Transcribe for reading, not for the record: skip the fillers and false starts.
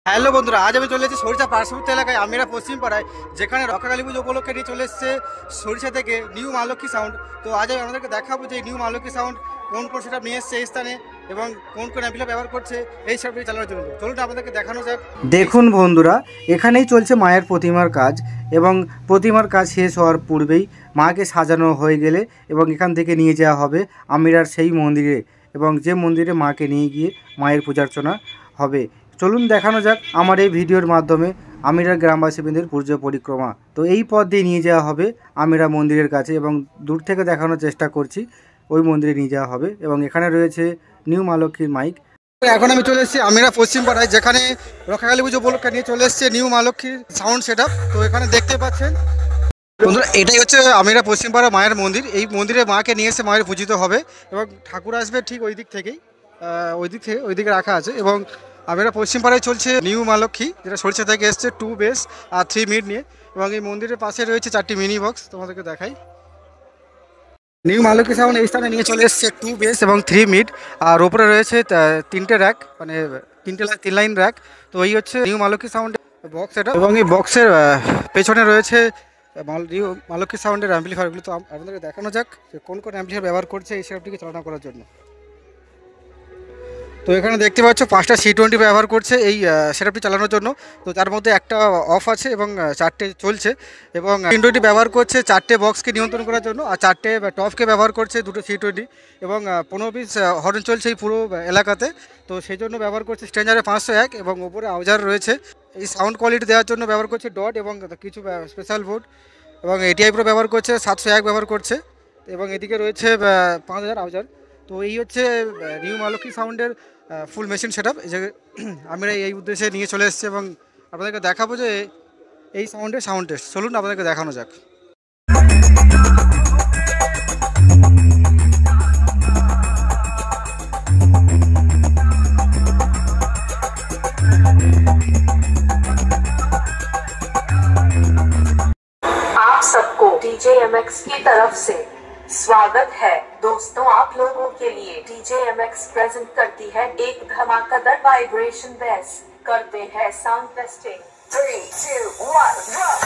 Hello বন্ধুরা, আজ আমি চলে এসেছি সরিষা পার্শ্ববর্তী এলাকায় আমিরা পশ্চিম পাড়ায়, যেখানে রক্ষাকালী পুজো উপলক্ষে নিয়ে চলে এসেছে সরিষা থেকে নিউ মা লক্ষ্মী সাউন্ড। তো আজ আমি আমাদেরকে দেখাবো যে নিউ মা লক্ষ্মী সাউন্ড কোন কোন সেটআপ নিয়ে এসছে এই স্থানে এবং কোন কোন অ্যাম্পলিফায়ার ব্যবহার করছে এই সেটআপটি চালানোর জন্য। চলুন আপনাদেরকে দেখানো যাক। দেখুন বন্ধুরা, এখানেই চলছে মায়ের প্রতিমার কাজ এবং প্রতিমার কাজ শেষ হওয়ার পূর্বেই মাকে সাজানো হয়ে গেলে এবং এখান থেকে নিয়ে যাওয়া হবে আমিরার সেই মন্দিরে, এবং যে মন্দিরে মাকে নিয়ে গিয়ে মায়ের পূজার্চনা হবে। চলুন দেখানো যাক আমার এই ভিডিওর মাধ্যমে আমিরার গ্রামবাসীদের পূজা পরিক্রমা। তো এই পথ দিয়ে নিয়ে যাওয়া হবে আমিরা মন্দিরের কাছে এবং দূর থেকে দেখানোর চেষ্টা করছি ওই মন্দিরে নিয়ে যাওয়া হবে। এবং এখানে রয়েছে নিউ মা লক্ষ্মীর মাইক। এখন আমি চলে এসেছি আমিরা পশ্চিম পাড়ায়, যেখানে রক্ষাকালী পুজো উপলক্ষে নিয়ে চলে এসেছে নিউ মা লক্ষ্মীর সাউন্ড সেটআপ। তো এখানে দেখতে পাচ্ছেন বন্ধুরা, এটাই হচ্ছে আমিরা পশ্চিম পাড়া মায়ের মন্দির। এই মন্দিরে মাকে নিয়ে এসে মায়ের পূজিত হবে এবং ঠাকুর আসবে ঠিক ওই দিক থেকেই, ওই দিকে রাখা আছে। এবং আমিরা পশ্চিম পাড়ায় চলছে নিউ মা লক্ষ্মী, যেটা সরিষা থেকে এসছে 2 বেস আর 3 মিড নিয়ে। এবং এই মন্দিরের পাশে রয়েছে 4টি মিনি বক্স, তোমাদেরকে দেখাই। নিউ মা লক্ষ্মী সাউন্ড এই স্থানে নিয়ে চলে এসছে 2 বেস এবং 3 মিড, আর ওপরে রয়েছে 3টে র্যাক, মানে 3 লাইন র্যাক। তো এই হচ্ছে নিউ মা লক্ষ্মী সাউন্ডের বক্স এটা। এবং এই বক্সের পেছনে রয়েছে নিউ মা লক্ষ্মী সাউন্ডের অ্যাম্পলিফায়ারগুলো। তো আপনাদেরকে দেখানো যাক যে কোন কোন অ্যাম্পলিফায়ার ব্যবহার করছে এই সেটআপটিকে চালনা করার জন্য। তো এখানে দেখতে পাচ্ছ 5টা C20 ব্যবহার করছে এই সেটআপটি চালানোর জন্য। তো তার মধ্যে একটা অফ আছে এবং 4টে চলছে। এবং C20 ব্যবহার করছে 4টে বক্সকে নিয়ন্ত্রণ করার জন্য, আর 4টে টপকে ব্যবহার করছে 2টো C20। এবং 15 পিস হর্ন চলছে এই পুরো এলাকাতে। তো সেই জন্য ব্যবহার করছে স্ট্রেঞ্জারে 501 এবং ওপরে আউজার রয়েছে। এই সাউন্ড কোয়ালিটি দেওয়ার জন্য ব্যবহার করছে ডট এবং কিছু স্পেশাল বোর্ড। এবং ATI প্রো ব্যবহার করছে 701 ব্যবহার করছে। এবং এদিকে রয়েছে 5000 আউজার। তো এই হচ্ছে নিউ মা লক্ষ্মী সাউন্ডের ফুল মেশিন সেটআপ। এই যে আমরা এই উদ্দেশ্যে নিয়ে চলে এসেছি এবং আপনাদেরকে দেখাবো যে এই সাউন্ডের সাউন্ড টেস্ট। চলুন আপনাদেরকে দেখানো যাক। आप सबको DJ MX की तरफ से स्वागत है। दोस्तों, आप लोगों के लिए DJ MX प्रेजेंट करती है एक धमाकेदार वाइब्रेशन बेस। करते हैं साउंड टेस्टिंग। 3, 2, 1 ड्रम।